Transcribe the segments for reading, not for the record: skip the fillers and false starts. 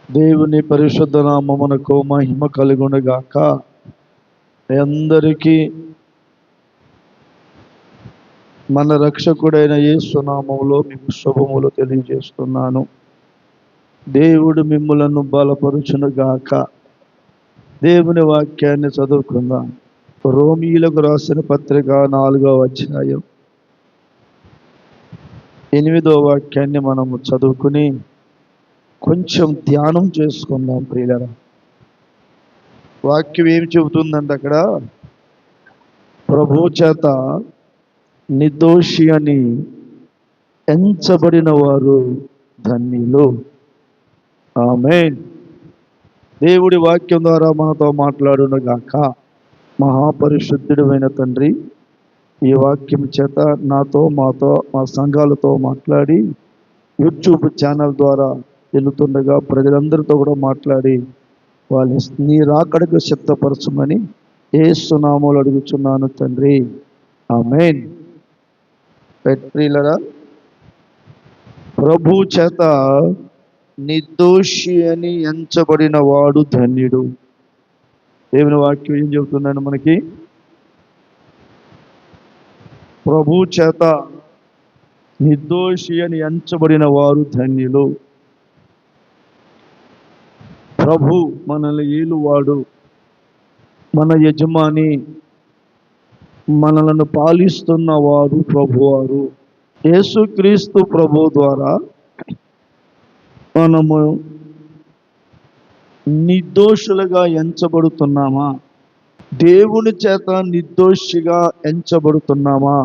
దేవుని పరిశుద్ధ నామమునకు మహిమ కలుగునుగాక. అందరికీ మన రక్షకుడైన యేసు నామములో మీకు శుభములు తెలియజేస్తున్నాను. దేవుడు మిమ్ములను బలపరుచునుగాక. దేవుని వాక్యాన్ని చదువుకుందాం. రోమీయులకు రాసిన పత్రిక 4వ అధ్యాయం 8వ వాక్యాన్ని మనము చదువుకుని కొంచెం ధ్యానం చేసుకుందాం ప్రియులరా. వాక్యం ఏమి చెబుతుందంటే అక్కడ ప్రభు చేత నిర్దోషి అని ఎంచబడిన వారు ధన్యులు. ఆమేన్. దేవుడి వాక్యం ద్వారా మనతో మాట్లాడునుగాక. మహాపరిశుద్ధుడైన తండ్రి, ఈ వాక్యం చేత నాతో మా సంఘాలతో మాట్లాడి యూట్యూబ్ ఛానల్ ద్వారా వెళుతుండగా ప్రజలందరితో కూడా మాట్లాడి వాళ్ళ నీ రాకడకు సిద్ధపరచమని యేసు నామములో అడుగుచున్నాను తండ్రి. ఆమేన్. ప్రియులారా, ప్రభు చేత నిర్దోషి అని ఎంచబడిన వాడు ధన్యుడు. దేవుని వాక్యం ఏం చెబుతున్నాను మనకి? ప్రభు చేత నిర్దోషి అని ఎంచబడిన వారు ధన్యులు. ప్రభు మనల్ని ఏలువాడు, మన యజమాని, మనలను పాలిస్తున్న వారు ప్రభువారు. యేసుక్రీస్తు ప్రభు ద్వారా మనము నిర్దోషులుగా ఎంచబడుతున్నామా? దేవుని చేత నిర్దోషిగా ఎంచబడుతున్నామా?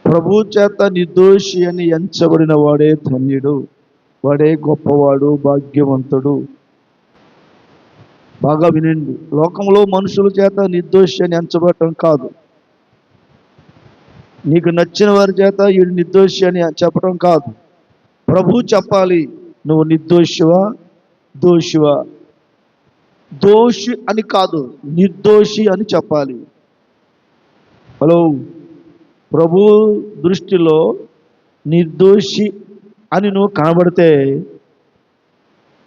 ప్రభు చేత నిర్దోషి అని ఎంచబడిన వాడే ధన్యుడు, వాడే గొప్పవాడు, భాగ్యవంతుడు. బాగా వినండి. లోకంలో మనుషుల చేత నిర్దోషి అని ఎంచబడటం కాదు, నీకు నచ్చిన వారి చేత వీడు నిర్దోషి అని చెప్పడం కాదు. ప్రభు చెప్పాలి, నువ్వు నిర్దోషివా దోషివా. దోషి అని కాదు, నిర్దోషి అని చెప్పాలి. హలో, ప్రభు దృష్టిలో నిర్దోషి అని నువ్వు కనబడితే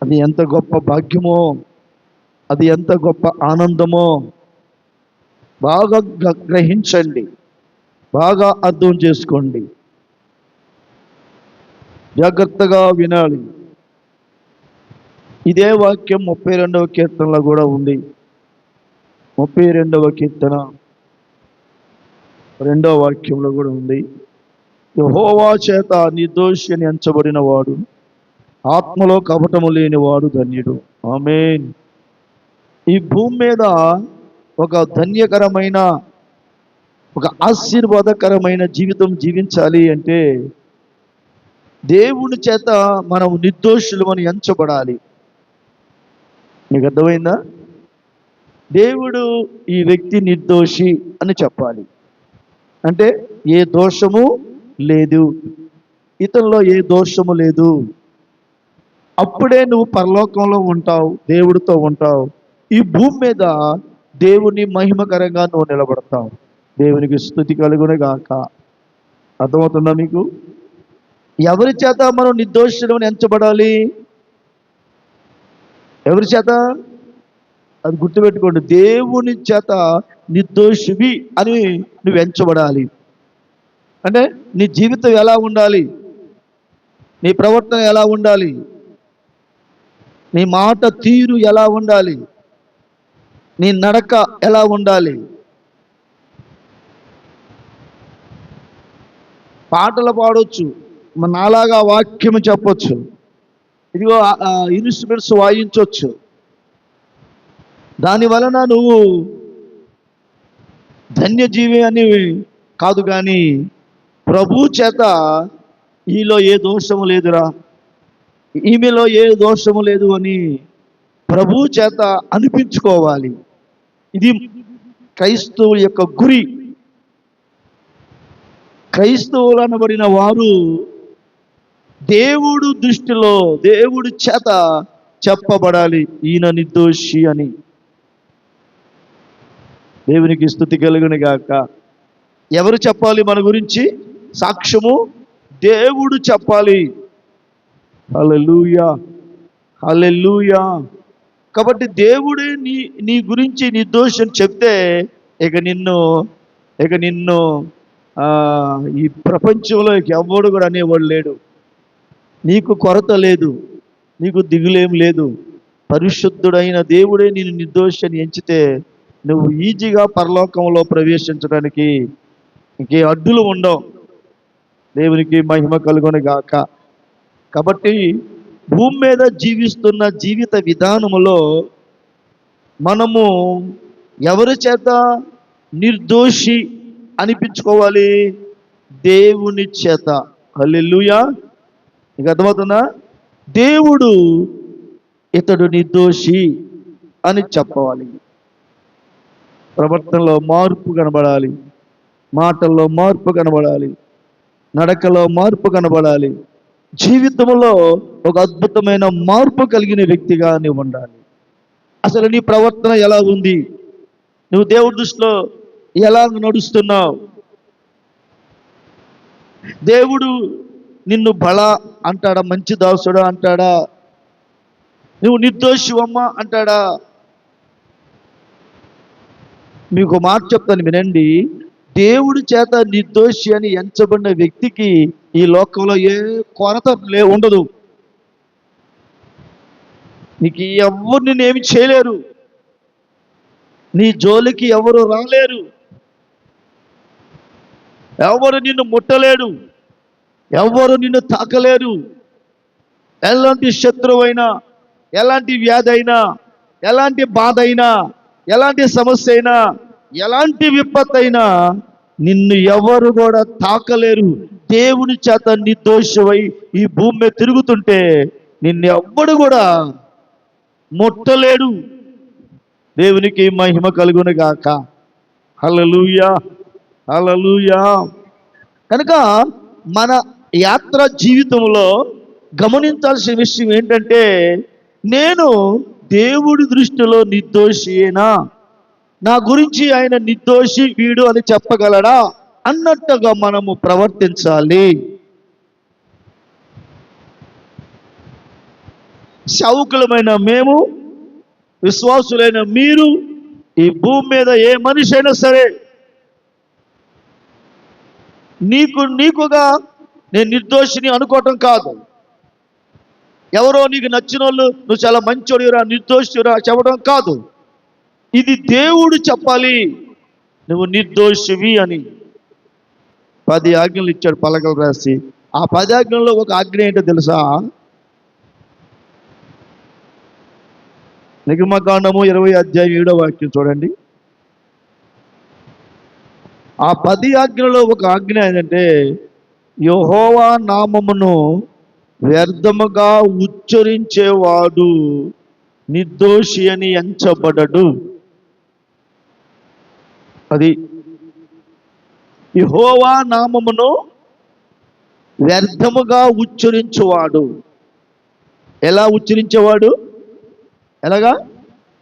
అది ఎంత గొప్ప భాగ్యమో, అది ఎంత గొప్ప ఆనందమో బాగా గ్రహించండి, బాగా అర్థం చేసుకోండి, జాగ్రత్తగా వినాలి. ఇదే వాక్యం 32వ కీర్తనలో కూడా ఉంది. 32వ కీర్తన 2వ వాక్యంలో కూడా ఉంది. యెహోవా చేత నిర్దోషి అని ఎంచబడిన వాడు, ఆత్మలో కపటము లేని వాడు ధన్యుడు. ఆమేన్. ఈ భూమి మీద ఒక ధన్యకరమైన, ఒక ఆశీర్వాదకరమైన జీవితం జీవించాలి అంటే దేవుని చేత మనం నిర్దోషులమని ఎంచబడాలి. నీకు అర్థమైందా? దేవుడు ఈ వ్యక్తి నిర్దోషి అని చెప్పాలి అంటే ఏ దోషము లేదు, ఇతనిలో ఏ దోషము లేదు. అప్పుడే నువ్వు పరలోకంలో ఉంటావు, దేవుడితో ఉంటావు. ఈ భూమి మీద దేవుని మహిమకరంగా నువ్వు నిలబడతావు. దేవునికి స్తుతి కలుగునుగాక. అర్థమవుతుందా మీకు? ఎవరి చేత మనం నిర్దోషులని ఎంచబడాలి? ఎవరి చేత? అది గుర్తుపెట్టుకోండి. దేవుని చేత నిర్దోషివి అని నువ్వు ఎంచబడాలి. అంటే నీ జీవితం ఎలా ఉండాలి, నీ ప్రవర్తన ఎలా ఉండాలి, నీ మాట తీరు ఎలా ఉండాలి, నీ నడక ఎలా ఉండాలి. పాటలు పాడవచ్చు, నాలాగా వాక్యం చెప్పొచ్చు, ఇదిగో ఇన్స్ట్రుమెంట్స్ వాయించవచ్చు. దాని వలన నువ్వు ధన్యజీవి అని కాదు, కానీ ప్రభు చేత ఈలో ఏ దోషము లేదురా, ఈమెలో ఏ దోషము లేదు అని ప్రభు చేత అనిపించుకోవాలి. ఇది క్రైస్తవుల యొక్క గురి. క్రైస్తవులు అనబడిన వారు దేవుడు దృష్టిలో దేవుడి చేత చెప్పబడాలి, ఈయన నిర్దోషి అని. దేవునికి స్తుతి కలుగునుగాక. ఎవరు చెప్పాలి మన గురించి సాక్ష్యము? దేవుడు చెప్పాలి. హల్లెలూయా, హల్లెలూయా. కాబట్టి దేవుడే నీ నీ గురించి నిర్దోషం చెప్తే ఇక నిన్ను ఇక నిన్ను ఆ, ఈ ప్రపంచంలో ఇక ఎవ్వడు కూడా అనేవాడు లేడు. నీకు కొరత లేదు, నీకు దిగులేం లేదు. పరిశుద్ధుడైన దేవుడే నేను నిర్దోషాన్ని ఎంచితే నువ్వు ఈజీగా పరలోకంలో ప్రవేశించడానికి ఇంకే అడ్డులు ఉండవు. దేవునికి మహిమ కలుగును గాక. కాబట్టి భూమి మీద జీవిస్తున్న జీవిత విధానములో మనము ఎవరి చేత నిర్దోషి అనిపించుకోవాలి? దేవుని చేత. హల్లెలూయా. నీకు అర్థమవుతుందా? దేవుడు ఇతడు నిర్దోషి అని చెప్పవాలి. ప్రవర్తనలో మార్పు కనబడాలి, మాటల్లో మార్పు కనబడాలి, నడకలో మార్పు కనబడాలి, జీవితంలో ఒక అద్భుతమైన మార్పు కలిగిన వ్యక్తిగా నీవు ఉండాలి. అసలు నీ ప్రవర్తన ఎలా ఉంది? నువ్వు దేవుడి దృష్టిలో ఎలా నడుస్తున్నావు? దేవుడు నిన్ను బల అంటాడా? మంచి దాసుడా అంటాడా? నువ్వు నిర్దోషివమ్మ అంటాడా? మీకు మాట చెప్తాను వినండి. దేవుడి చేత నిర్దోషి అని ఎంచబడిన వ్యక్తికి ఈ లోకంలో ఏ కొరత ఉండదు. నీకు ఎవరు నిన్నేమి చేయలేరు, నీ జోలికి ఎవరు రాలేరు, ఎవరు నిన్ను ముట్టలేడు, ఎవరు నిన్ను తాకలేరు. ఎలాంటి శత్రువైనా, ఎలాంటి వ్యాధి అయినా, ఎలాంటి బాధ అయినా, ఎలాంటి సమస్య అయినా, ఎలాంటి విపత్తు అయినా నిన్ను ఎవరు కూడా తాకలేరు. దేవుని చేత నిర్దోషమై ఈ భూమి మీద తిరుగుతుంటే నిన్ను ఎవ్వడు కూడా ముట్టలేడు. దేవునికి మహిమ కలుగును గాక. హల్లెలూయా, హల్లెలూయా. కనుక మన యాత్ర జీవితంలో గమనించాల్సిన విషయం ఏంటంటే, నేను దేవుడి దృష్టిలో నిర్దోషియేనా? నా గురించి ఆయన నిర్దోషి వీడు అని చెప్పగలడా అన్నట్టుగా మనము ప్రవర్తించాలి. సేవకులమైన మేము, విశ్వాసులైన మీరు, ఈ భూమి మీద ఏ మనిషి అయినా సరే నీకుగా నేను నిర్దోషిని అనుకోవటం కాదు. ఎవరో నీకు నచ్చిన వాళ్ళు నువ్వు చాలా మంచోడిరా, నిర్దోషిరా చెప్పడం కాదు. ఇది దేవుడు చెప్పాలి నువ్వు నిర్దోషివి అని. 10 ఆజ్ఞలు ఇచ్చాడు పలకలు రాసి. ఆ 10 ఆజ్ఞల్లో ఒక ఆజ్ఞ ఏంటో తెలుసా? నిర్గమకాండము 20:7 చూడండి. ఆ 10 ఆజ్ఞలలో ఒక ఆజ్ఞ ఏంటంటే, యెహోవా నామమును వ్యర్థముగా ఉచ్చరించేవాడు నిర్దోషి అని ఎంచబడడు. అది యెహోవా నామమును వ్యర్థముగా ఉచ్చరించేవాడు. ఎలా ఉచ్చరించేవాడు? ఎలాగా?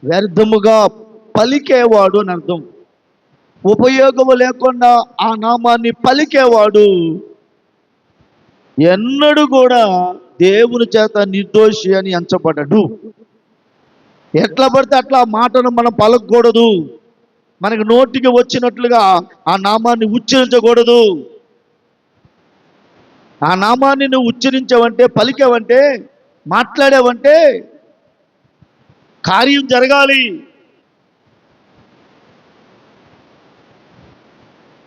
వ్యర్థముగా పలికేవాడు అని అర్థం. ఉపయోగము లేకుండా ఆ నామాన్ని పలికేవాడు ఎన్నడూ కూడా దేవుని చేత నిర్దోషి అని ఎంచబడడు. ఎట్లా పడితే అట్లా ఆ మాటను మనం పలకకూడదు. మనకు నోటికి వచ్చినట్లుగా ఆ నామాన్ని ఉచ్చరించకూడదు. ఆ నామాన్ని నువ్వు ఉచ్చరించావంటే, పలికావంటే, మాట్లాడావంటే కార్యం జరగాలి.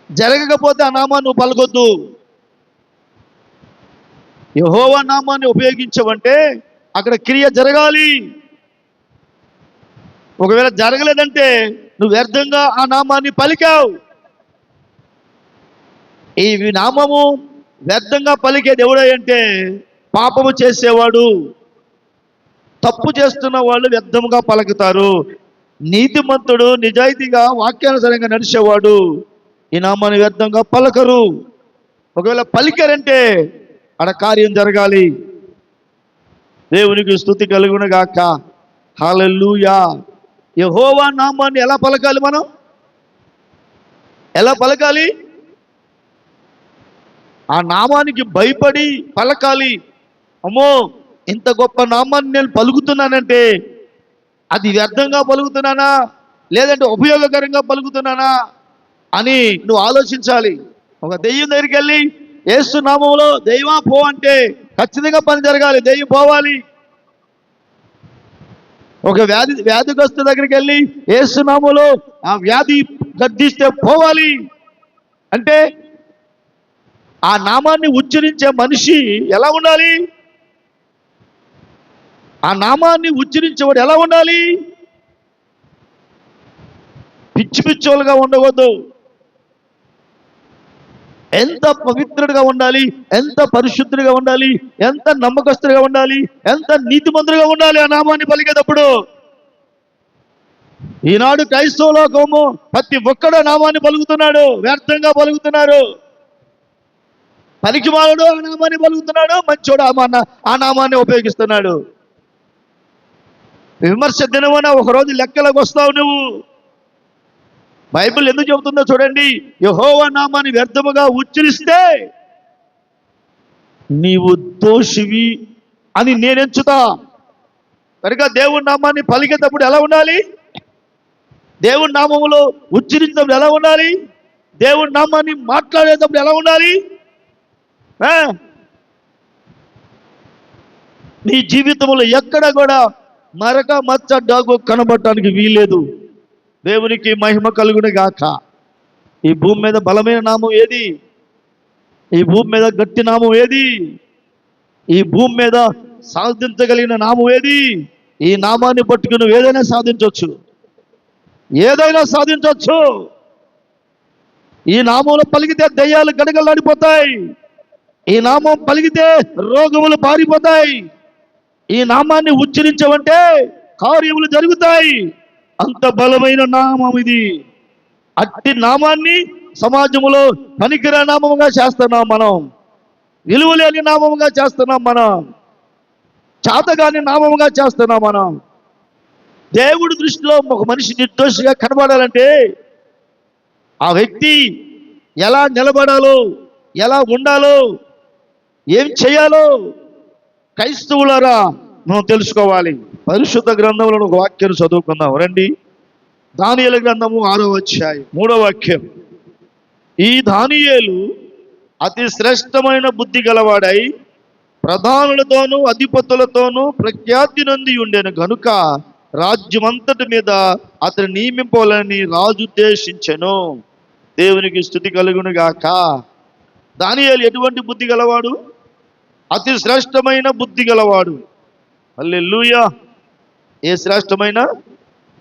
జరగకపోతే ఆ నామాన్ని నువ్వు పలకొద్దు. యెహోవా నామాన్ని ఉపయోగించవంటే అక్కడ క్రియ జరగాలి. ఒకవేళ జరగలేదంటే నువ్వు వ్యర్థంగా ఆ నామాన్ని పలికావు. ఈ నామము వ్యర్థంగా పలికేది ఎవడంటే పాపము చేసేవాడు, తప్పు చేస్తున్న వాళ్ళు వ్యర్థముగా పలుకుతారు. నీతిమంతుడు నిజాయితీగా వాక్యానుసారంగా నడిచేవాడు ఈ నామాన్ని వ్యర్థంగా పలకరు. ఒకవేళ పలికారంటే అక్కడ కార్యం జరగాలి. దేవునికి స్తుతి కలుగును గాక. హల్లెలూయా. యెహోవా నామాన్ని ఎలా పలకాలి? మనం ఎలా పలకాలి? ఆ నామానికి భయపడి పలకాలి. అమ్మో ఇంత గొప్ప నామాన్ని నేను పలుకుతున్నానంటే అది వ్యర్థంగా పలుకుతున్నానా లేదంటే ఉపయోగకరంగా పలుకుతున్నానా అని నువ్వు ఆలోచించాలి. ఒక దెయ్యం దగ్గరికి వెళ్ళి యేసు నామములో దెయ్యమా పో అంటే ఖచ్చితంగా పని జరగాలి, దెయ్యం పోవాలి. ఒక వ్యాధిగ్రస్తు దగ్గరికి వెళ్ళి యేసు నామములో ఆ వ్యాధి గద్దిస్తే పోవాలి. అంటే ఆ నామాన్ని ఉచ్చరించే మనిషి ఎలా ఉండాలి? ఆ నామాన్ని ఉచ్చరించేవాడు ఎలా ఉండాలి? పిచ్చి పిచ్చోలుగా ఉండవద్దు. ఎంత పవిత్రుడిగా ఉండాలి, ఎంత పరిశుద్ధుడిగా ఉండాలి, ఎంత నమ్మకస్తుడిగా ఉండాలి, ఎంత నీతిమంతుడిగా ఉండాలి ఆ నామాన్ని పలికేటప్పుడు. ఈనాడు క్రైస్తవ లోకము ప్రతి ఒక్కడు నామాన్ని పలుకుతున్నాడు, వ్యర్థంగా పలుకుతున్నారు. పలికిమాలుడు ఆ నామాన్ని పలుకుతున్నాడు, మంచోడు ఆ నామాన్ని ఉపయోగిస్తున్నాడు. విమర్శ దినమన ఒకరోజు లెక్కలకు వస్తావు నువ్వు. బైబిల్ ఎందుకు చెబుతుందో చూడండి. యెహోవా నామాన్ని వ్యర్థముగా ఉచ్చరిస్తే నీవు దోషివి అని నేను ఎంచుతా. కనుక దేవుని నామాన్ని పలికేటప్పుడు ఎలా ఉండాలి? దేవుని నామములో ఉచ్చరించేటప్పుడు ఎలా ఉండాలి? దేవుని నామాన్ని మాట్లాడేటప్పుడు ఎలా ఉండాలి? నీ జీవితంలో ఎక్కడ కూడా మరక మచ్చ డాగు కనబడటానికి వీల్లేదు. దేవునికి మహిమ కలుగును గాక. ఈ భూమి మీద బలమైన నామం ఏది? ఈ భూమి మీద గట్టి నామం ఏది? ఈ భూమి మీద సాధించగలిగిన నామం ఏది? ఈ నామాన్ని పట్టుకుని నువ్వు ఏదైనా సాధించవచ్చు, ఏదైనా సాధించవచ్చు. ఈ నామంలో పలికితే దయ్యాలు గడగలాడిపోతాయి. ఈ నామం పలికితే రోగములు పారిపోతాయి. ఈ నామాన్ని ఉచ్చరించవంటే కార్యములు జరుగుతాయి. అంత బలమైన నామం ఇది. అట్టి నామాన్ని సమాజంలో పనికిరా నామముగా చేస్తున్నాం మనం, విలువలేని నామముగా చేస్తున్నాం మనం, చాతగాని నామముగా చేస్తున్నాం మనం. దేవుడి దృష్టిలో ఒక మనిషి నిర్దోషిగా కనబడాలంటే ఆ వ్యక్తి ఎలా నిలబడాలో, ఎలా ఉండాలో, ఏం చేయాలో క్రైస్తవులారా మనం తెలుసుకోవాలి. పరిశుద్ధ గ్రంథంలో ఒక వాక్యాన్ని చదువుకుందాం రండి. దానియేలు గ్రంథము 6వ అధ్యాయం 3వ వాక్యం. ఈ దానియేలు అతి శ్రేష్టమైన బుద్ధి గలవాడై ప్రధానులతోనూ అధిపతులతోనూ ప్రఖ్యాతి నొంది ఉండెను గనుక రాజ్యమంతటి మీద అతను నియమింపాలని రాజు ఉద్దేశించెను. దేవునికి స్తుతి కలుగును గాక. దానియేలు ఎటువంటి బుద్ధి గలవాడు? అతి శ్రేష్టమైన బుద్ధి గలవాడు. హల్లెలూయా. ఏ శ్రేష్టమైన?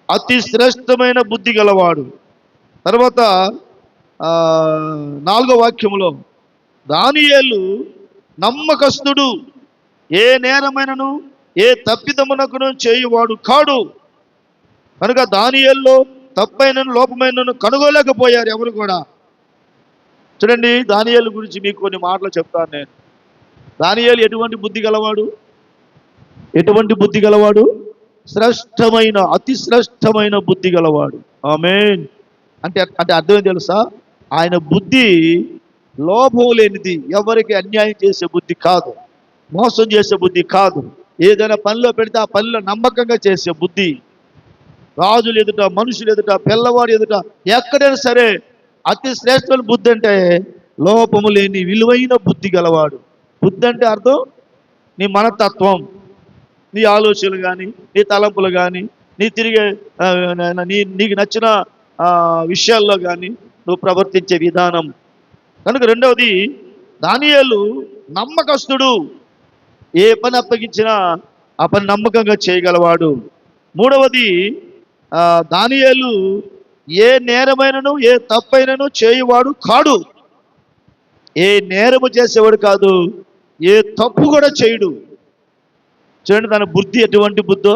అతి శ్రేష్టమైన బుద్ధి గలవాడు. తర్వాత 4వ వాక్యములో దానియేలు నమ్మకస్తుడు, ఏ నేరమైనను ఏ తప్పిదమునకును చేయువాడు కాడు. కనుక దానియేలులో తప్పైనను లోపమైనను కనుగోలేకపోయారు ఎవరు కూడా. చూడండి, దానియేలు గురించి మీకు కొన్ని మాటలు చెప్తాను నేను. దానియేలు ఎటువంటి బుద్ధి గలవాడు? ఎటువంటి బుద్ధి గలవాడు? శ్రేష్టమైన, అతి శ్రేష్టమైన బుద్ధి గలవాడు. ఆమేన్. అంటే అర్థం తెలుసా? ఆయన బుద్ధి లోభం లేనిది, ఎవరికి అన్యాయం చేసే బుద్ధి కాదు, మోసం చేసే బుద్ధి కాదు. ఏదైనా పనిలో పెడితే ఆ పనిలో నమ్మకంగా చేసే బుద్ధి. రాజులు ఎదుట, మనుషులు ఎదుట, పిల్లవాడు ఎదుట, ఎక్కడైనా సరే అతి శ్రేష్టమైన బుద్ధి అంటే లోపము లేని విలువైన బుద్ధి గలవాడు. బుద్ధి అంటే అర్థం నీ మనస్తత్వం, నీ ఆలోచనలు కానీ, నీ తలంపులు కానీ, నీ తిరిగే నీకు నచ్చిన విషయాల్లో కానీ నువ్వు ప్రవర్తించే విధానం. కనుక రెండవది, దానియేలు నమ్మకస్తుడు, ఏ పని అప్పగించినా ఆ పని నమ్మకంగా చేయగలవాడు. మూడవది, దానియేలు ఏ నేరమైనను ఏ తప్పైనను చేయువాడు కాడు. ఏ నేరము చేసేవాడు కాదు, ఏ తప్పు కూడా చేయడు. చూడండి తన బుద్ధి ఎటువంటి బుద్ధో,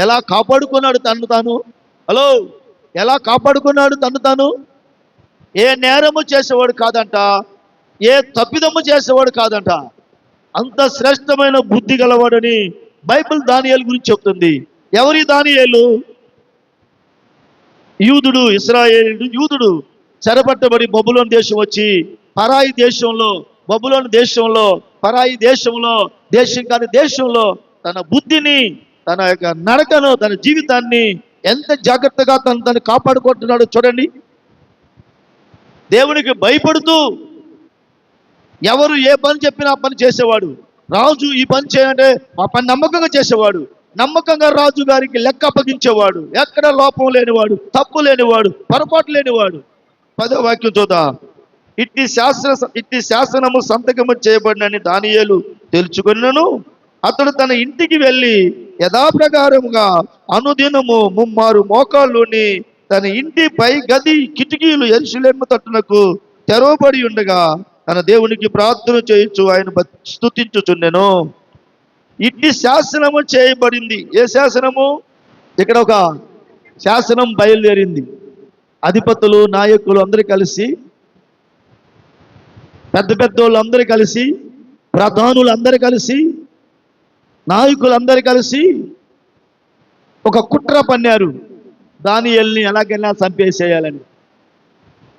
ఎలా కాపాడుకున్నాడు తను తాను. హలో, ఎలా కాపాడుకున్నాడు తను తాను. ఏ నేరము చేసేవాడు కాదంట, ఏ తప్పిదము చేసేవాడు కాదంట. అంత శ్రేష్టమైన బుద్ధి గలవాడని బైబిల్ దానియేలు గురించి చెప్తుంది. ఎవరి దానియేలు? యూదుడు, ఇశ్రాయేలుడు యూదుడు చెరపట్టబడి బబులోను దేశం వచ్చి పరాయి దేశంలో బబులోను దేశంలో, పరాయి దేశంలో, దేశం కాని దేశంలో తన బుద్ధిని, తన యొక్క నడకను, తన జీవితాన్ని ఎంత జాగ్రత్తగా తను కాపాడుకుంటున్నాడో చూడండి. దేవునికి భయపడుతూ ఎవరు ఏ పని చెప్పినా ఆ పని చేసేవాడు. రాజు ఈ పని చేయాలంటే ఆ పని నమ్మకంగా చేసేవాడు. నమ్మకంగా రాజు గారికి లెక్క అప్పగించేవాడు. ఎక్కడ లోపం లేనివాడు, తప్పు లేనివాడు, పొరపాటు లేనివాడు. 10వ వాక్యం చూద్దాం. ఇట్టి శాసనము సంతకము చేయబడినని దానియేలు తెలుసుకొనినను అతడు తన ఇంటికి వెళ్ళి యథాప్రకారముగా అనుదినము 3 మోకాళ్ళుని తన ఇంటి పై గది కిటికీలు యెరూషలేము తట్టునకు తెరవబడి ఉండగా తన దేవునికి ప్రార్థన చేయొచ్చు ఆయన స్తుతించుచుండెను. ఇట్టి శాసనము చేయబడింది. ఏ శాసనము? ఇక్కడ ఒక శాసనం బయలుదేరింది. అధిపతులు, నాయకులు అందరూ కలిసి, పెద్ద వాళ్ళు అందరూ కలిసి, ప్రధానులు అందరూ కలిసి, నాయకులందరూ కలిసి ఒక కుట్ర పన్నారు. దానియేలుని ఎలాగైనా చంపేసేయాలని.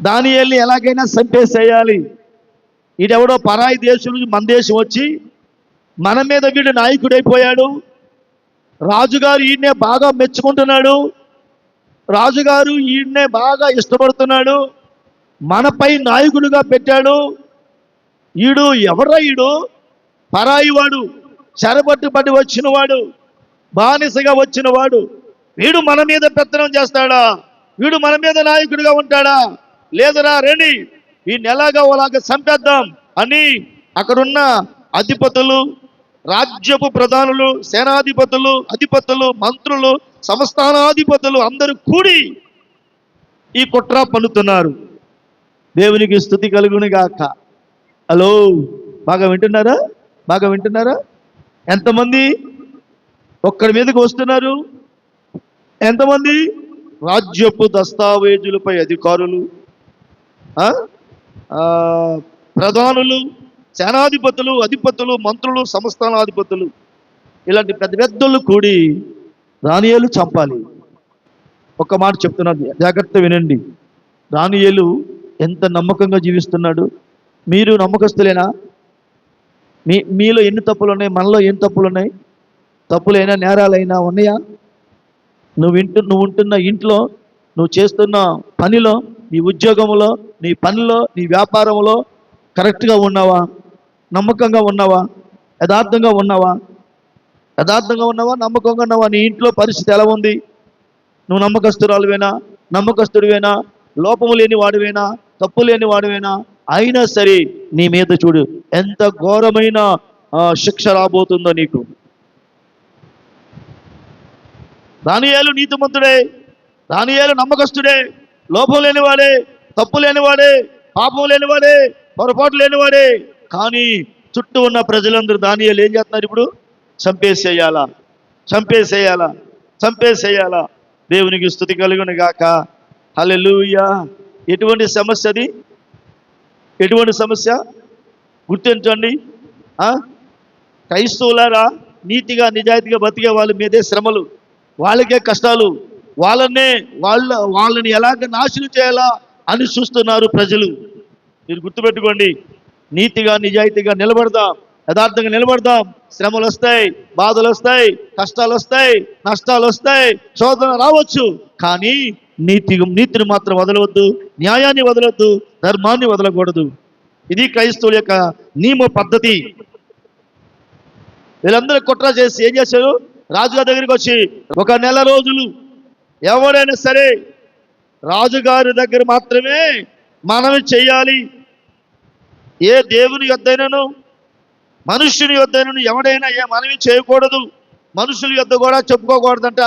దానియేలుని ఎలాగైనా చంపేసేయాలి. ఈడెవడో పరాయి దేశం నుంచి మన దేశం వచ్చి మన మీద వీడు నాయకుడైపోయాడు. రాజుగారు ఈయన్నే బాగా మెచ్చుకుంటున్నాడు. రాజుగారు ఈయన్నే బాగా ఇష్టపడుతున్నాడు. మనపై నాయకుడిగా పెట్టాడు. ఈడు ఎవడ్రా? ఈడు పరాయి వాడు, చెరపట్టుబడి వచ్చినవాడు, బానిసగా వచ్చినవాడు. వీడు మన మీద పెత్తనం చేస్తాడా? వీడు మన మీద నాయకుడిగా ఉంటాడా? లేదరా, రండి వీడిని ఎలాగా అలాగా చంపేద్దాం అని అక్కడున్న అధిపతులు, రాజ్యపు ప్రధానులు, సేనాధిపతులు, అధిపతులు, మంత్రులు, సంస్థానాధిపతులు అందరూ కూడి ఈ కుట్ర పన్నుతున్నారు. దేవునికి స్తుతి కలుగును గాక. హలో, బాగా వింటున్నారా? బాగా వింటున్నారా? ఎంతమంది ఒక్కడి మీదకి వస్తున్నారు? ఎంతమంది? రాజ్యపు దస్తావేజులపై అధికారులు, ప్రధానులు, సేనాధిపతులు, అధిపతులు, మంత్రులు, సంస్థానాధిపతులు, ఇలాంటి పెద్దలు కూడి దానియేలు చంపాలి. ఒక మాట చెప్తున్నాను, జాగ్రత్త వినండి. దానియేలు ఎంత నమ్మకంగా జీవిస్తున్నాడు. మీరు నమ్మకస్తులేనా? మీలో ఎన్ని తప్పులు ఉన్నాయి? మనలో ఎన్ని తప్పులు ఉన్నాయి? తప్పులైనా నేరాలైనా ఉన్నాయా? నువ్వు ఉంటున్న ఇంట్లో, నువ్వు చేస్తున్న పనిలో, నీ ఉద్యోగంలో, నీ పనిలో, నీ వ్యాపారంలో కరెక్ట్గా ఉన్నావా? నమ్మకంగా ఉన్నావా? యథార్థంగా ఉన్నావా? నమ్మకంగా ఉన్నావా? నీ ఇంట్లో పరిస్థితి ఎలా ఉంది? నువ్వు నమ్మకస్తురాలువేనా? నమ్మకస్తుడివేనా? లోపము లేని వాడివేనా? తప్పు లేని వాడివేనా? అయినా సరే నీ మీద చూడు ఎంత ఘోరమైన శిక్ష రాబోతుందో నీకు. దానియేలు నీతిమంతుడే, దానియేలు నమ్మకస్తుడే, లోపం లేనివాడే, తప్పు లేనివాడే, పాపం లేనివాడే, పొరపాటు లేనివాడే. కానీ చుట్టూ ఉన్న ప్రజలందరూ దానియేలు ఏం చేస్తున్నారు? ఇప్పుడు చంపేసేయాలా. దేవునికి స్తుతి కలుగును గాక. హల్లెలూయా. ఎటువంటి సమస్య అది? ఎటువంటి సమస్య? గుర్తించండి. క్రైస్తవులారా, నీతిగా నిజాయితీగా బతికే వాళ్ళ మీదే శ్రమలు, వాళ్ళకే కష్టాలు, వాళ్ళని ఎలాగ నాశనం చేయాలా అని చూస్తున్నారు ప్రజలు. మీరు గుర్తుపెట్టుకోండి. నీతిగా నిజాయితీగా నిలబడదాం, యథార్థంగా నిలబడదాం. శ్రమలు వస్తాయి, బాధలు వస్తాయి, కష్టాలు వస్తాయి, నష్టాలు వస్తాయి, శోధన రావచ్చు. కానీ నీతిని మాత్రం వదలవద్దు, న్యాయాన్ని వదలవద్దు, ధర్మాన్ని వదలకూడదు. ఇది క్రైస్తవుల యొక్క నియమ పద్ధతి. వీళ్ళందరూ కుట్ర చేసి ఏం చేశారు? రాజుగారి దగ్గరికి వచ్చి ఒక నెల రోజులు ఎవరైనా సరే రాజుగారి దగ్గర మాత్రమే మనవి చెయ్యాలి. ఏ దేవుని యొద్దైనను మనుష్యుని యొద్దైనను ఎవడైనా ఏ మనవి చేయకూడదు. మనుషుల యొద్ద కూడా చెప్పుకోకూడదంట,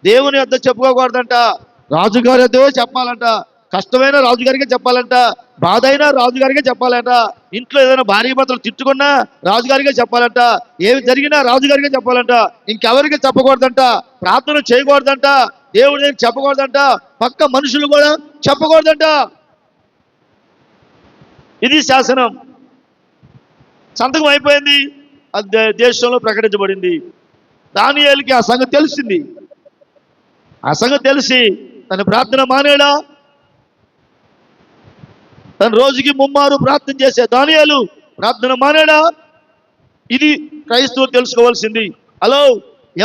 దేవుని యొద్ద చెప్పుకోకూడదంట. రాజుగారి యొద్ద చెప్పాలంట. కష్టమైన రాజుగారికే చెప్పాలంట, బాధ అయినా రాజుగారికే చెప్పాలంట. ఇంట్లో ఏదైనా భార్య భర్తలు తిట్టుకున్నా రాజుగారికే చెప్పాలంట. ఏమి జరిగినా రాజుగారికే చెప్పాలంట. ఇంకెవరికి చెప్పకూడదంట. ప్రార్థన చేయకూడదంట, దేవుడి దగ్గర చెప్పకూడదంట, పక్క మనుషులు కూడా చెప్పకూడదంట. ఇది శాసనం. సంతకం అయిపోయింది, అది దేశంలో ప్రకటించబడింది. దానియేలుకి ఆ సంగతి తెలిసింది. ఆ సంగతి తెలిసి తన ప్రార్థన మానేడా? తన రోజుకి 3 ప్రార్థన చేసే దానియేలు ప్రార్థన మానేడా? ఇది క్రైస్తవులు తెలుసుకోవాల్సింది. హలో,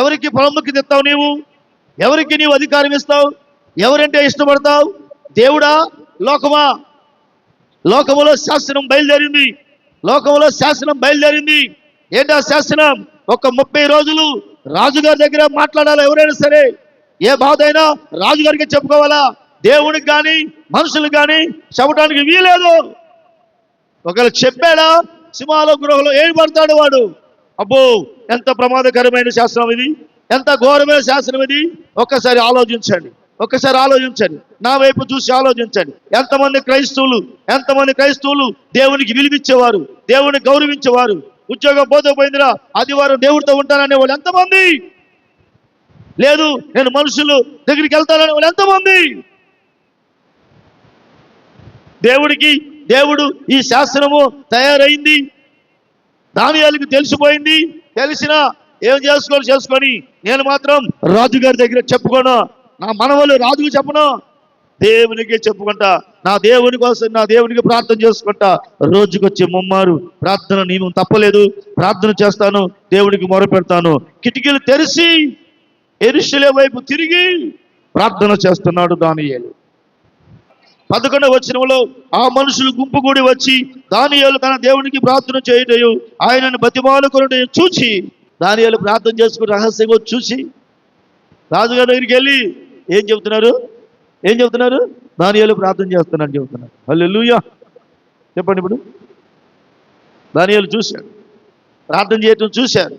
ఎవరికి ప్రాముఖ్యత ఇస్తావు నీవు? ఎవరికి నీవు అధికారం ఇస్తావు? ఎవరంటే ఇష్టపడతావు? దేవుడా, లోకమా? లోకములో శాసనం బయలుదేరింది. లోకంలో శాసనం బయలుదేరింది. ఏంటా శాసనం? ఒక 30 రోజులు రాజుగారి దగ్గర మాట్లాడాలి. ఎవరైనా సరే ఏ బాధ అయినా రాజుగారికి చెప్పుకోవాలా. దేవునికి కానీ మనుషులకు కానీ చెప్పడానికి వీలేదు. ఒకవేళ చెప్పాడా, సింహాల గృహంలో ఏడిపడతాడు వాడు. అబ్బో, ఎంత ప్రమాదకరమైన శాసనం ఇది, ఎంత ఘోరమైన శాసనం ఇది. ఒక్కసారి ఆలోచించండి, ఒక్కసారి ఆలోచించండి, నా వైపు చూసి ఆలోచించండి. ఎంతమంది క్రైస్తవులు దేవునికి విలువిచ్చేవారు, దేవుని గౌరవించేవారు. ఉద్యోగం పోతే ఆదివారం దేవుడితో ఉంటాననే వాళ్ళు ఎంతమంది? లేదు, నేను మనుషులు దగ్గరికి వెళ్తాననే వాళ్ళు ఎంతమంది? దేవుడు ఈ శాస్త్రము తయారైంది, దానియేలుకి తెలిసిపోయింది. తెలిసినా ఏం చేసుకొని నేను మాత్రం రాజుగారి దగ్గర చెప్పుకోను, నా మనవలు రాజుకు చెప్పను, దేవునికి చెప్పుకుంటా, నా దేవుని కోసం నా దేవునికి ప్రార్థన చేసుకుంటా. రోజుకొచ్చి ముమ్మారు ప్రార్థన నియమం తప్పలేదు. ప్రార్థన చేస్తాను, దేవునికి మొరపెడతాను. కిటికీలు తెరిచి యెరూషలేము వైపు తిరిగి ప్రార్థన చేస్తున్నాడు దానియేలు. 11వ వచనంలో ఆ మనుషులు గుంపు కూడి వచ్చి దానియేలు తన దేవునికి ప్రార్థన చేయటయు ఆయనను బతిమాలుకొనుటయు చూచి, దానియేలు ప్రార్థన చేసుకుని రహస్యంగా చూసి రాజుగారి దగ్గరికి వెళ్ళి ఏం చెబుతున్నారు? దానియేలు ప్రార్థన చేస్తున్నాడు చెబుతున్నారు. హల్లెలూయా. చెప్పండి. ఇప్పుడు దానియేలు చూశాడు, ప్రార్థన చేయటం చూశారు.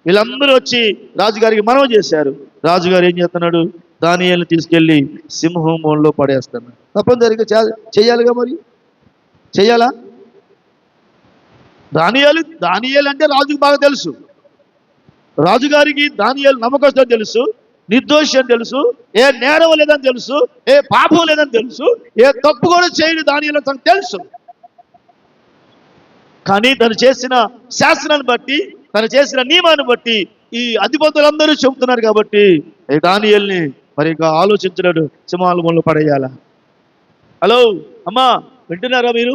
వీళ్ళందరూ వచ్చి రాజుగారికి మనవి చేశారు. రాజుగారు ఏం చేస్తున్నాడు? దానియేలుని తీసుకెళ్లి సింహంలో పడేస్తున్నాడు. తప్పనిసరిగా చెయ్యాలిగా, మరి చెయ్యాలా? దానియేలు అంటే రాజుకు బాగా తెలుసు. రాజుగారికి దానియేలు నమ్మకం తెలుసు, నిర్దోషి అని తెలుసు, ఏ నేరం లేదని తెలుసు, ఏ పాపం లేదని తెలుసు, ఏ తప్పు కూడా చేయడు దానియేలు తనకు తెలుసు. కానీ తను చేసిన శాసనాన్ని బట్టి, తను చేసిన నియమాన్ని బట్టి ఈ అధిపతులందరూ చెబుతున్నారు కాబట్టి దానియేలుని మరి ఆలోచించినాడు, సింహాల పడేయాలా. హలో అమ్మా, వింటున్నారా మీరు?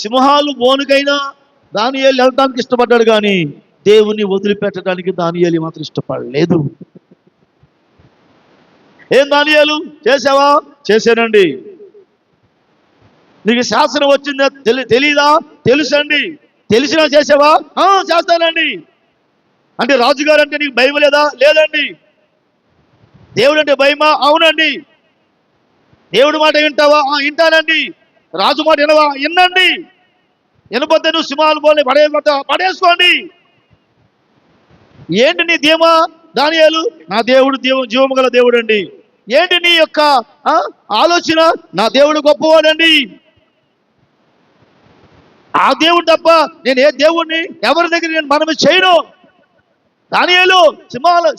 సింహాలు బోనుకైనా దానియేలు వెళ్ళడానికి ఇష్టపడ్డాడు, కానీ దేవుని వదిలిపెట్టడానికి దానియేలు మాత్రం ఇష్టపడలేదు. ఏం దానియేలు చేసావా? చేశానండి. నీకు శాసనం వచ్చిందా? తెలీదా? తెలుసండి. తెలిసినా చేసావా? చేస్తానండి. అంటే రాజుగారు అంటే నీకు భయం లేదా? లేదండి. దేవుడు అంటే భయమా? అవునండి. దేవుడి మాట వింటావా? వింటానండి. రాజు మాట వినవా? వినండి. వినపోతే నువ్వు సింహాలు పడేసుకోండి. ఏంటి నీ ధీమా దానియేలు? నా దేవుడు జీవము గల దేవుడు అండి. ఏంటి నీ యొక్క ఆలోచన? నా దేవుడు గొప్పవాడండి. ఆ దేవుడు తప్ప నేను ఏ దేవుడిని ఎవరి దగ్గర నేను మనవి చేయను. దానియేలు,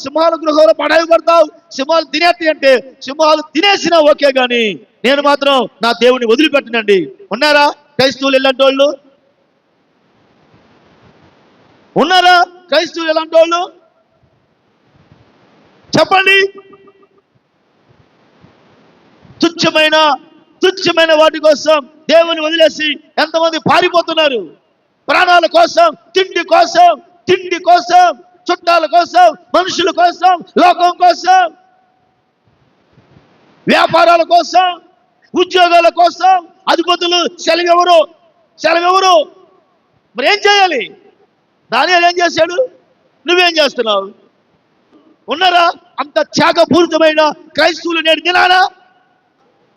సింహాల గృహంలో పడేయబడతావు, సింహాలు తినేస్తాయి అంటే సింహాలు తినేసినా ఓకే, కానీ నేను మాత్రం నా దేవుడిని వదిలిపెట్టనండి. ఉన్నారా క్రైస్తవులు ఇలాంటి వాళ్ళు? ఉన్నారా క్రైస్తవులు ఎలాంటి వాళ్ళు? చెప్పండి. తుచ్చమైన వాటి కోసం దేవుని వదిలేసి ఎంతమంది పారిపోతున్నారు? ప్రాణాల కోసం, తిండి కోసం, చుట్టాల కోసం, మనుషుల కోసం, లోకం కోసం, వ్యాపారాల కోసం, ఉద్యోగాల కోసం అధిపతులు సెలవెవరు? మరి ఏం చేయాలి? దానియేలు ఏం చేశాడు? నువ్వేం చేస్తున్నావు? ఉన్నారా అంత త్యాగపూరితమైన క్రైస్తవులు నేడు దినానా?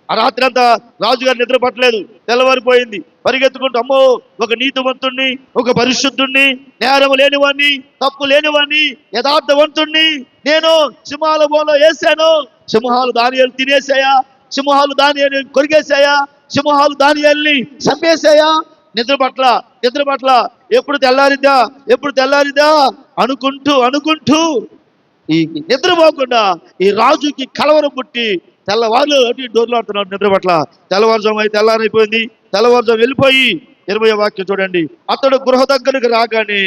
ఆ రాత్రి అంతా రాజుగారు నిద్ర పట్టలేదు. తెల్లవారిపోయింది. పరిగెత్తుకుంటూ అమ్మో, ఒక నీతివంతుణ్ణి, ఒక పరిశుద్ధుణ్ణి, నేరం లేనివాణ్ణి, తప్పు లేనివాణ్ణి, యథార్థవంతుణ్ణి నేను సింహాల బోలో వేసాను. సింహాలు దానియేలు తినేసాయా? సింహాలు దానియేలు కొరిగేశాయా? సింహాలు దానియేలుని చంపేశాయా? నిద్ర పట్ల ఎప్పుడు తెల్లారిద్దా అనుకుంటూ ఈ నిద్రపోకుండా ఈ రాజుకి కలవరం పుట్టి తెల్లవారు అటు డోర్లాడుతున్నాడు. నిద్ర పట్ల తెల్లవారుజాము అయితే తెల్లారైపోయింది. తెల్లవారుజాము వెళ్ళిపోయి 20వ వాక్యం చూడండి. అతడు గృహ దగ్గరకు రాగానే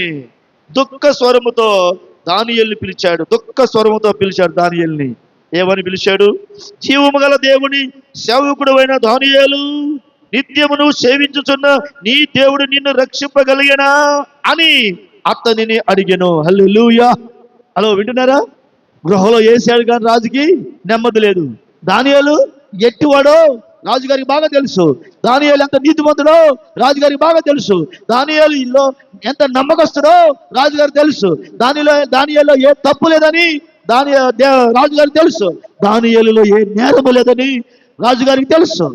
దుఃఖ స్వరముతో దానియేలుని పిలిచాడు. ఏమని పిలిచాడు? జీవము గల దేవుని సేవకుడు అయిన దానియేలు, నిత్యము నువ్వు సేవించుచున్న నీ దేవుడు నిన్ను రక్షింపగలిగనా అని అతనిని అడిగాను. హల్లెలూయా. హలో, వింటున్నారా? గృహలో వేసాడు కానీ రాజుకి నెమ్మది లేదు. దానియేలు ఎట్టివాడో రాజుగారికి బాగా తెలుసు. దానియేలు ఎంత నీతిమంతుడో రాజుగారికి బాగా తెలుసు. దానియేలు ఇల్లు ఎంత నమ్మకస్తుడో రాజుగారికి తెలుసు. దానియేలులో ఏ తప్పు లేదని రాజుగారికి తెలుసు. దానియేలులో ఏ నేరము లేదని రాజుగారికి తెలుసు.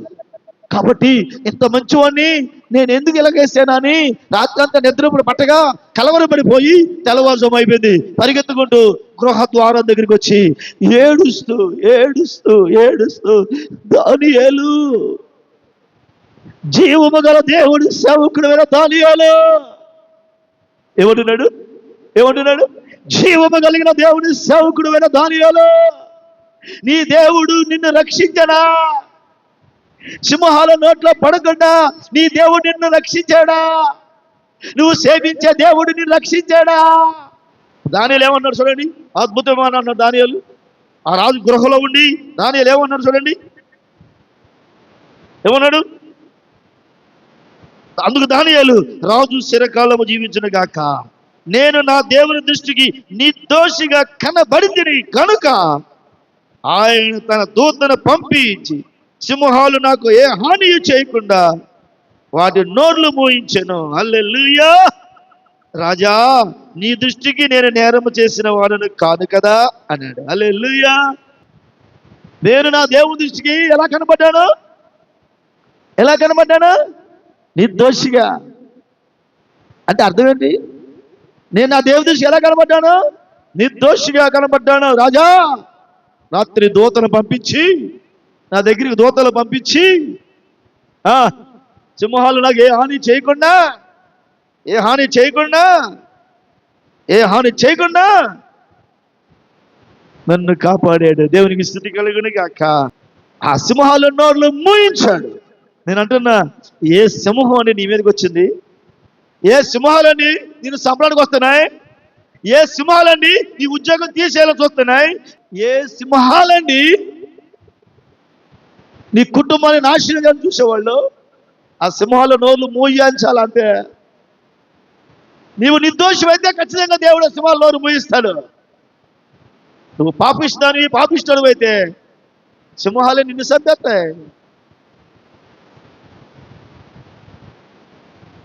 కాబట్టి ఇంత మంచివాడిని నేను ఎందుకు ఇలాగేసానని రాత్రంతా నిద్రప్పుడు పట్టగా కలవరపడిపోయి తెల్లవారుజాము అయిపోయింది. పరిగెత్తుకుంటూ గృహ ద్వారం దగ్గరికి వచ్చి ఏడుస్తూ ఏడుస్తూ ఏడుస్తూ, దానియేలు, జీవము గల దేవుడి సేవకుడు దానియేలు, ఏమంటున్నాడు? జీవము కలిగిన దేవుడి సేవకుడు దానియేలు, నీ దేవుడు నిన్ను రక్షించనా? సింహాల నోట్లో పడకుండా నీ దేవుడు నిన్ను రక్షించాడా? నువ్వు సేవించే దేవుడు నిన్ను రక్షించాడా? దానియేలు ఏమన్నాడు చూడండి, అద్భుతమైన అన్నాడు దానియేలు. ఆ రాజు గృహలో ఉండి దానియేలు ఏమన్నాడు చూడండి, ఏమన్నాడు? అందుకు దానియేలు, రాజు చిరకాలము జీవించును గాక, నేను నా దేవుని దృష్టికి నిర్దోషిగా కనబడింది కనుక ఆయన తన దూతను పంపించి సింహాలు నాకు ఏ హాని చేయకుండా వాటి నోర్లు మూయించెను. హల్లెలూయా. రాజా, నీ దృష్టికి నేను నేరము చేసిన వాడను కాదు కదా అన్నాడు. హల్లెలూయా. నేను నా దేవుని దృష్టికి ఎలా కనబడ్డాను? నిర్దోషిగా. అంటే అర్థం ఏంటి? నేను నా దేవుని దృష్టికి ఎలా కనబడ్డాను? నిర్దోషిగా కనబడ్డాను. రాజా, రాత్రి దూతను పంపించి, నా దగ్గరికి దూతలు పంపించి, సింహాలు నాకు ఏ హాని చేయకుండా నన్ను కాపాడాడు. దేవునికి స్తుతి కలుగును గాక. ఆ సింహాలు నోర్లు మూయించాడు. నేను అంటున్నా, ఏ సింహం అని నీ మీదకి వచ్చింది? ఏ సింహాలన్నీ నేను సంబరానికి వస్తున్నాయి? ఏ సింహాలన్నీ నీ ఉద్యోగం తీసేయాలని చూస్తున్నాయి? ఏ సింహాలన్నీ నీ కుటుంబాన్ని నాశనం చూసేవాళ్ళు? ఆ సింహాల నోర్లు మూయించాలంటే నీవు నిర్దోషమైతే ఖచ్చితంగా దేవుడు సింహాల నోరు మూయిస్తాడు. నువ్వు పాపిస్తాను అయితే సింహాలే నిన్ను చంపేస్తాయి.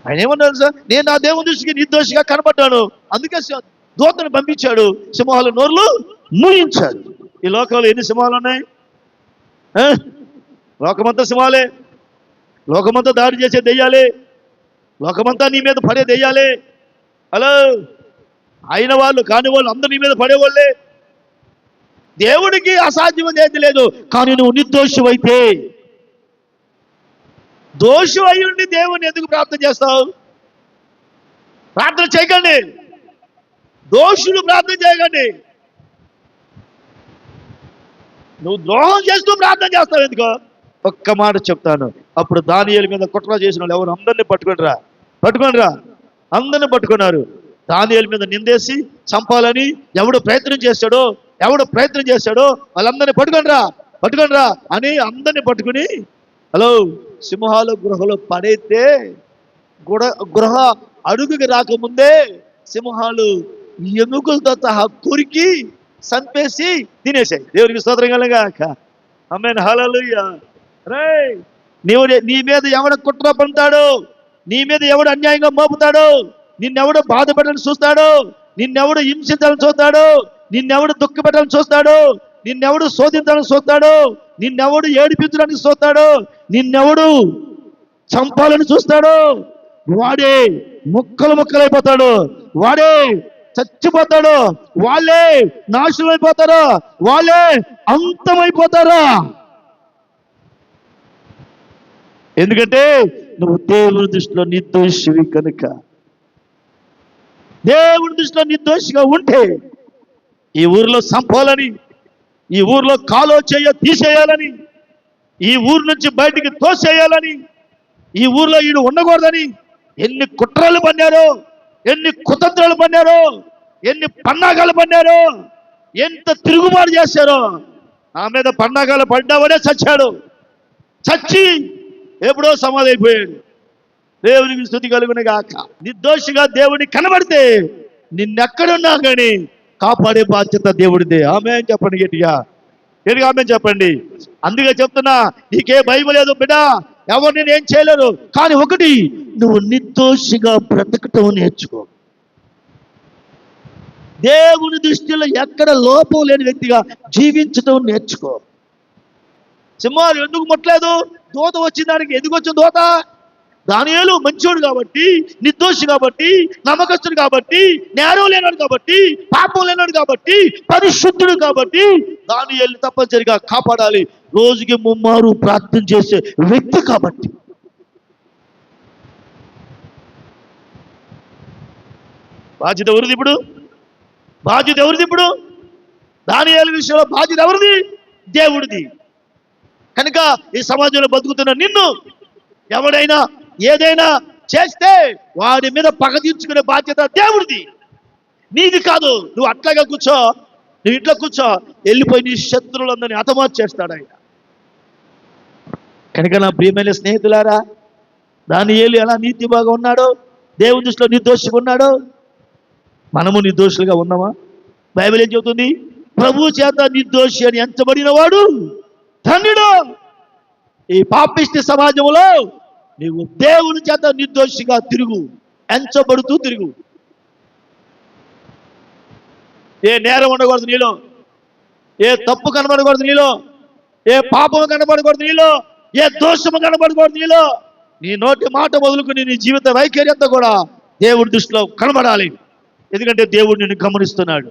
ఆయన ఏమన్నాడు సార్? నేను నా దేవుని దృష్టికి నిర్దోషిగా కనబడ్డాను, అందుకే దూతను పంపించాడు, సింహాల నోర్లు మూయించాడు. ఈ లోకంలో ఎన్ని సింహాలు ఉన్నాయి? లోకమంతా సింహాలే. లోకమంతా దాడి చేసే దెయ్యాలే. లోకమంతా నీ మీద పడే దెయ్యాలే. హలో, అయిన వాళ్ళు కాని వాళ్ళు అందరూ నీ మీద పడేవాళ్ళే. దేవుడికి అసాధ్యం ఏది లేదు. కానీ నువ్వు నిర్దోషమైతే, దోషం అయి ఉండి దేవుని ఎందుకు ప్రార్థన చేస్తావు? ప్రార్థన చేయకండి. దోషులు ప్రార్థన చేయకండి. నువ్వు ద్రోహం చేస్తూ ప్రార్థన చేస్తావు ఎందుకో? ఒక్క మాట చెప్తాను. అప్పుడు దానియేలు మీద కుట్ర చేసిన వాళ్ళు ఎవరు? అందరినీ పట్టుకొనిరా. అందరిని పట్టుకున్నారు. దానియేలు మీద నిందేసి చంపాలని ఎవడు ప్రయత్నం చేశాడో వాళ్ళందరినీ పట్టుకొనిరా అని అందరినీ పట్టుకుని, హలో, సింహాల గృహలో పడైతే గృహ అడుగుకి రాకముందే సింహాలు ఎముకలతో సహా కొరికి చంపేసి తినేసాయి. దేవునికి స్తోత్రం కలుగాక. ఆమేన్. హల్లెలూయా. రేయ్, నీ మీద ఎవడ కుట్ర పంతాడో, నీ మీద ఎవడు అన్యాయంగా మోపుతాడో, నిన్నెవడు బాధపడాలని చూస్తాడో, నిన్నెవడు హింసించాలని చూస్తాడో, నిన్నెవడు దుఃఖపెట్టాలని చూస్తాడో, నిన్నెవడు శోధించాలని చూస్తాడో, నిన్నెవడు ఏడిపించడానికి చూస్తాడో, నిన్నెవడు చంపాలని చూస్తాడో, వాడే ముక్కలైపోతాడు. వాడే చచ్చిపోతాడు. వాళ్ళే నాశనం అయిపోతారు. వాళ్ళే అంతమైపోతారు. ఎందుకంటే నువ్వు దేవుని దృష్టిలో నిర్దోషివి కనుక. దేవుని దృష్టిలో నిర్దోషిగా ఉంటే ఈ ఊరిలో చంపాలని, ఈ ఊరిలో కాలో తీసేయాలని, ఈ ఊరు నుంచి బయటికి తోసేయాలని, ఈ ఊర్లో ఈడు ఉండకూడదని ఎన్ని కుట్రలు పన్నారో, ఎన్ని కుతంత్రాలు పన్నారో, ఎన్ని పన్నాగాలు పన్నారో, ఎంత తిరుగుబాటు చేశారో. ఆ మీద పన్నాగాలు పడ్డావనే చచ్చాడు. చచ్చి ఎప్పుడో సమాధి అయిపోయాడు. దేవునికి స్తుతి కలుగును గాక. నిర్దోషిగా దేవుడిని కనబడితే నిన్నెక్కడున్నా కానీ కాపాడే బాధ్యత దేవుడిదే. ఆమేన్ చెప్పండి గట్టిగా, గట్టిగా ఆమేన్ చెప్పండి. అందుకే చెప్తున్నా, నీకే భయం లేదు బిడ్డ, ఎవరు నేను ఏం చేయలేరు. కానీ ఒకటి, నువ్వు నిర్దోషిగా బ్రతకటం నేర్చుకో. దేవుని దృష్టిలో ఎక్కడ లోపం లేని వ్యక్తిగా జీవించడం నేర్చుకో. సింహాలు ఎందుకు ముట్టలేదు? దూత వచ్చిన దానికి ఎందుకు వచ్చిన దూత? దానియేలు మంచోడు కాబట్టి, నిర్దోషి కాబట్టి, నమ్మకస్తుడు కాబట్టి, నేరం లేనాడు కాబట్టి, పాపం లేనాడు కాబట్టి, పరిశుద్ధుడు కాబట్టి దానియేలు తప్పనిసరిగా కాపాడాలి. రోజుకి 3 మారు ప్రార్థన చేసే వ్యక్తి కాబట్టి. బాధ్యత ఎవరిది ఇప్పుడు? బాధ్యత ఎవరిది ఇప్పుడు? దానియేలు విషయంలో బాధ్యత ఎవరిది? దేవుడిది. కనుక ఈ సమాజంలో బతుకుతున్న నిన్ను ఎవడైనా ఏదైనా చేస్తే వాడి మీద పగ తీర్చుకునే బాధ్యత దేవుడిది, నీది కాదు. నువ్వు అట్లాగా కూర్చో, నువ్వు ఇంట్లో కూర్చో, వెళ్ళిపోయి నీ శత్రువులందరినీ హతమార్చి చేస్తాడు ఆయన. కనుక నా ప్రియమైన స్నేహితులారా, దానియేలు ఎలా నీతి బాగా ఉన్నాడో, దేవుని దృష్టిలో నిర్దోషిగా ఉన్నాడో, మనము నిర్దోషులుగా ఉన్నామా? బైబిల్ ఏం చెబుతుంది? ప్రభు చేత నిర్దోషి అని ఎంచబడిన వాడు ధన్యుడు. ఈ పాపిష్టి సమాజంలో నీవు దేవుని చేత నిర్దోషిగా తిరుగు, ఎంచబడుతూ తిరుగు. ఏ నేరం ఉండకూడదు నీలో, ఏ తప్పు కనబడకూడదు నీలో, ఏ పాపము కనబడకూడదు నీలో, ఏ దోషము కనబడకూడదు నీలో. నీ నోటి మాట మొదలుకుని నీ జీవిత వైఖరి అంతా కూడా దేవుడి దృష్టిలో కనబడాలి. ఎందుకంటే దేవుడు నిన్ను గమనిస్తున్నాడు.